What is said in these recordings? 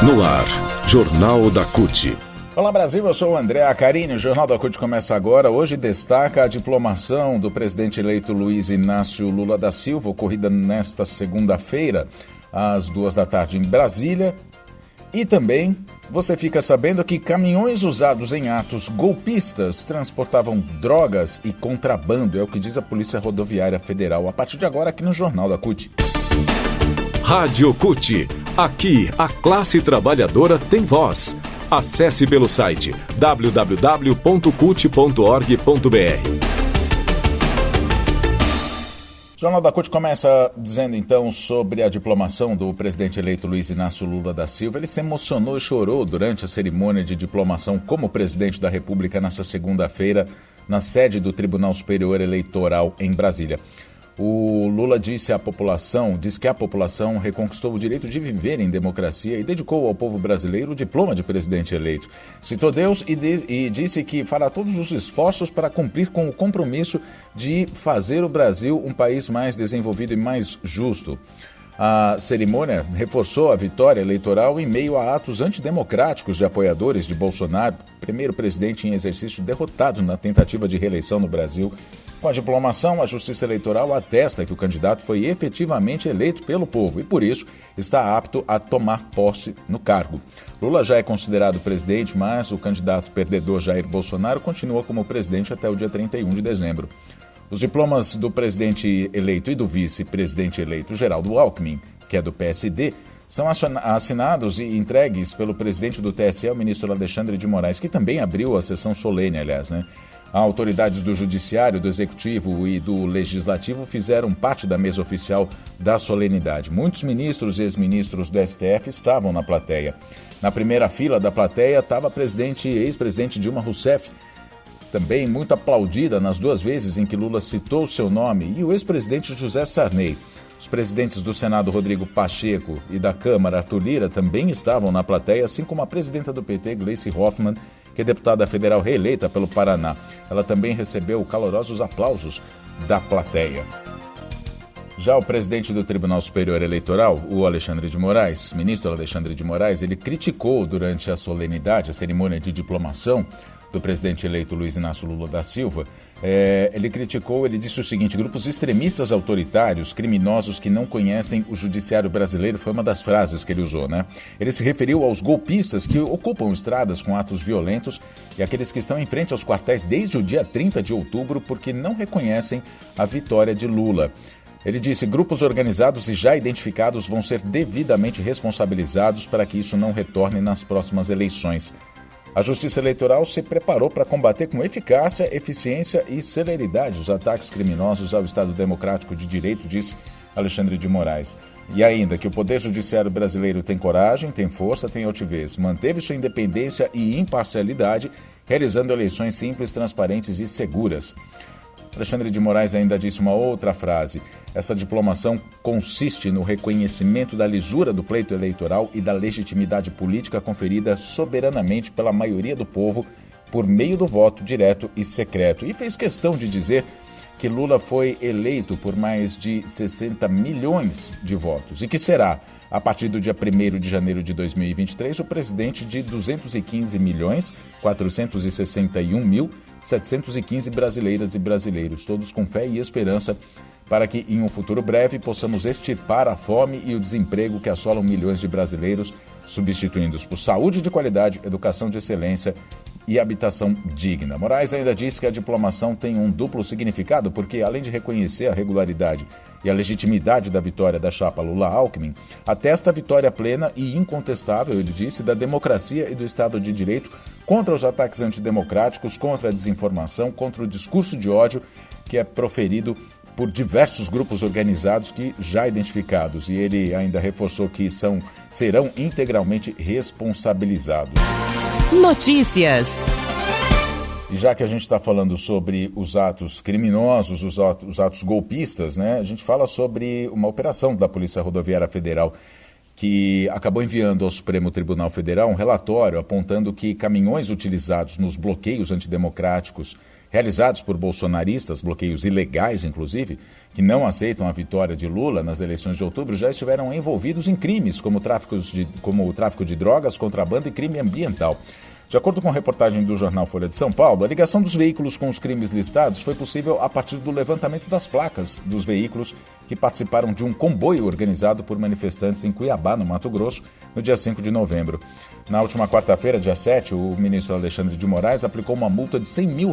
No ar, Jornal da CUT. Olá Brasil, eu sou o André Acarini. O Jornal da CUT começa agora. Hoje destaca a diplomação do presidente eleito Luiz Inácio Lula da Silva, ocorrida nesta segunda-feira, às 14h em Brasília. E também você fica sabendo que caminhões usados em atos golpistas transportavam drogas e contrabando, é o que diz a Polícia Rodoviária Federal, a partir de agora aqui no Jornal da CUT. Rádio CUT. Aqui, a classe trabalhadora tem voz. Acesse pelo site www.cut.org.br. O Jornal da CUT começa dizendo então sobre a diplomação do presidente eleito Luiz Inácio Lula da Silva. Ele se emocionou e chorou durante a cerimônia de diplomação como presidente da República nesta segunda-feira na sede do Tribunal Superior Eleitoral em Brasília. O Lula diz que a população reconquistou o direito de viver em democracia e dedicou ao povo brasileiro o diploma de presidente eleito. Citou Deus e disse que fará todos os esforços para cumprir com o compromisso de fazer o Brasil um país mais desenvolvido e mais justo. A cerimônia reforçou a vitória eleitoral em meio a atos antidemocráticos de apoiadores de Bolsonaro, primeiro presidente em exercício derrotado na tentativa de reeleição no Brasil. Com a diplomação, a Justiça Eleitoral atesta que o candidato foi efetivamente eleito pelo povo e, por isso, está apto a tomar posse no cargo. Lula já é considerado presidente, mas o candidato perdedor Jair Bolsonaro continua como presidente até o dia 31 de dezembro. Os diplomas do presidente eleito e do vice-presidente eleito Geraldo Alckmin, que é do PSD, são assinados e entregues pelo presidente do TSE, o ministro Alexandre de Moraes, que também abriu a sessão solene, aliás, né? Autoridades do Judiciário, do Executivo e do Legislativo fizeram parte da mesa oficial da solenidade. Muitos ministros e ex-ministros do STF estavam na plateia. Na primeira fila da plateia estava a ex-presidente Dilma Rousseff, também muito aplaudida nas duas vezes em que Lula citou seu nome, e o ex-presidente José Sarney. Os presidentes do Senado, Rodrigo Pacheco, e da Câmara, Arthur Lira, também estavam na plateia, assim como a presidenta do PT, Gleice Hoffmann, que é deputada federal reeleita pelo Paraná. Ela também recebeu calorosos aplausos da plateia. Já o presidente do Tribunal Superior Eleitoral, o Alexandre de Moraes, ministro Alexandre de Moraes, ele criticou durante a solenidade, a cerimônia de diplomação do presidente eleito Luiz Inácio Lula da Silva. Ele disse o seguinte: grupos extremistas autoritários, criminosos que não conhecem o judiciário brasileiro, foi uma das frases que ele usou, né? Ele se referiu aos golpistas que ocupam estradas com atos violentos e aqueles que estão em frente aos quartéis desde o dia 30 de outubro porque não reconhecem a vitória de Lula. Ele disse: grupos organizados e já identificados vão ser devidamente responsabilizados para que isso não retorne nas próximas eleições. A Justiça Eleitoral se preparou para combater com eficácia, eficiência e celeridade os ataques criminosos ao Estado Democrático de Direito, disse Alexandre de Moraes. E ainda que o Poder Judiciário brasileiro tem coragem, tem força, tem altivez, manteve sua independência e imparcialidade, realizando eleições simples, transparentes e seguras. Alexandre de Moraes ainda disse uma outra frase: essa diplomação consiste no reconhecimento da lisura do pleito eleitoral e da legitimidade política conferida soberanamente pela maioria do povo por meio do voto direto e secreto. E fez questão de dizer que Lula foi eleito por mais de 60 milhões de votos e que será, a partir do dia 1º de janeiro de 2023, o presidente de 215.461.715 brasileiras e brasileiros, todos com fé e esperança para que, em um futuro breve, possamos extirpar a fome e o desemprego que assolam milhões de brasileiros, substituindo-os por saúde de qualidade, educação de excelência e habitação digna. Moraes ainda disse que a diplomação tem um duplo significado, porque, além de reconhecer a regularidade e a legitimidade da vitória da chapa Lula-Alckmin, atesta a vitória plena e incontestável, ele disse, da democracia e do Estado de Direito contra os ataques antidemocráticos, contra a desinformação, contra o discurso de ódio que é proferido por diversos grupos organizados que já identificados. E ele ainda reforçou que serão integralmente responsabilizados. Notícias. E já que a gente está falando sobre os atos criminosos, os atos golpistas, né, a gente fala sobre uma operação da Polícia Rodoviária Federal que acabou enviando ao Supremo Tribunal Federal um relatório apontando que caminhões utilizados nos bloqueios antidemocráticos realizados por bolsonaristas, bloqueios ilegais inclusive, que não aceitam a vitória de Lula nas eleições de outubro, já estiveram envolvidos em crimes como o tráfico de drogas, contrabando e crime ambiental. De acordo com reportagem do jornal Folha de São Paulo, a ligação dos veículos com os crimes listados foi possível a partir do levantamento das placas dos veículos que participaram de um comboio organizado por manifestantes em Cuiabá, no Mato Grosso, no dia 5 de novembro. Na última quarta-feira, dia 7, o ministro Alexandre de Moraes aplicou uma multa de R$100 mil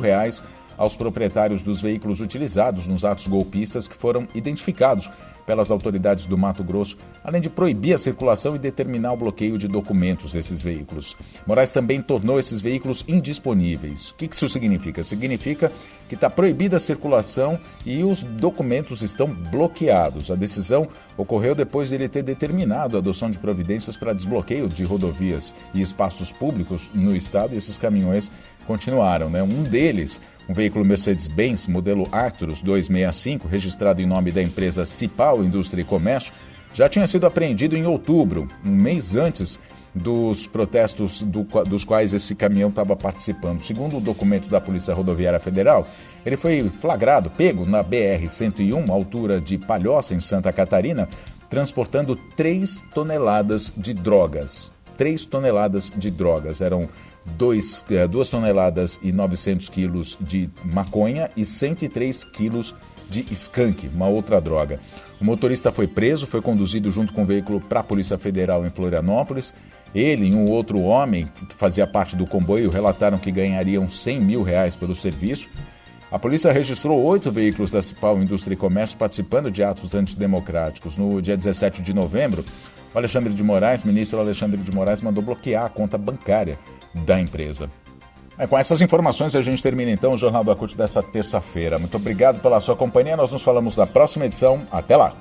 aos proprietários dos veículos utilizados nos atos golpistas que foram identificados pelas autoridades do Mato Grosso, além de proibir a circulação e determinar o bloqueio de documentos desses veículos. Moraes também tornou esses veículos indisponíveis. O que isso significa? Significa que está proibida a circulação e os documentos estão bloqueados. A decisão ocorreu depois de ele ter determinado a adoção de providências para desbloqueio de rodovias e espaços públicos no estado, e esses caminhões continuaram, né? Um deles, um veículo Mercedes-Benz modelo Actros 265, registrado em nome da empresa Cipal Indústria e Comércio, já tinha sido apreendido em outubro, um mês antes dos protestos dos quais esse caminhão estava participando. Segundo o documento da Polícia Rodoviária Federal, ele foi flagrado, pego na BR-101, altura de Palhoça, em Santa Catarina, transportando 3 toneladas de drogas. 3 toneladas de drogas. Eram 2 toneladas e 900 quilos de maconha e 103 quilos de skunk, uma outra droga. O motorista foi preso, foi conduzido junto com o veículo para a Polícia Federal em Florianópolis. Ele e um outro homem que fazia parte do comboio relataram que ganhariam R$100 mil pelo serviço. A polícia registrou 8 veículos da Cipal Indústria e Comércio participando de atos antidemocráticos. No dia 17 de novembro, o ministro Alexandre de Moraes mandou bloquear a conta bancária da empresa. Com essas informações a gente termina então o Jornal da CUT dessa terça-feira. Muito obrigado pela sua companhia, nós nos falamos na próxima edição. Até lá!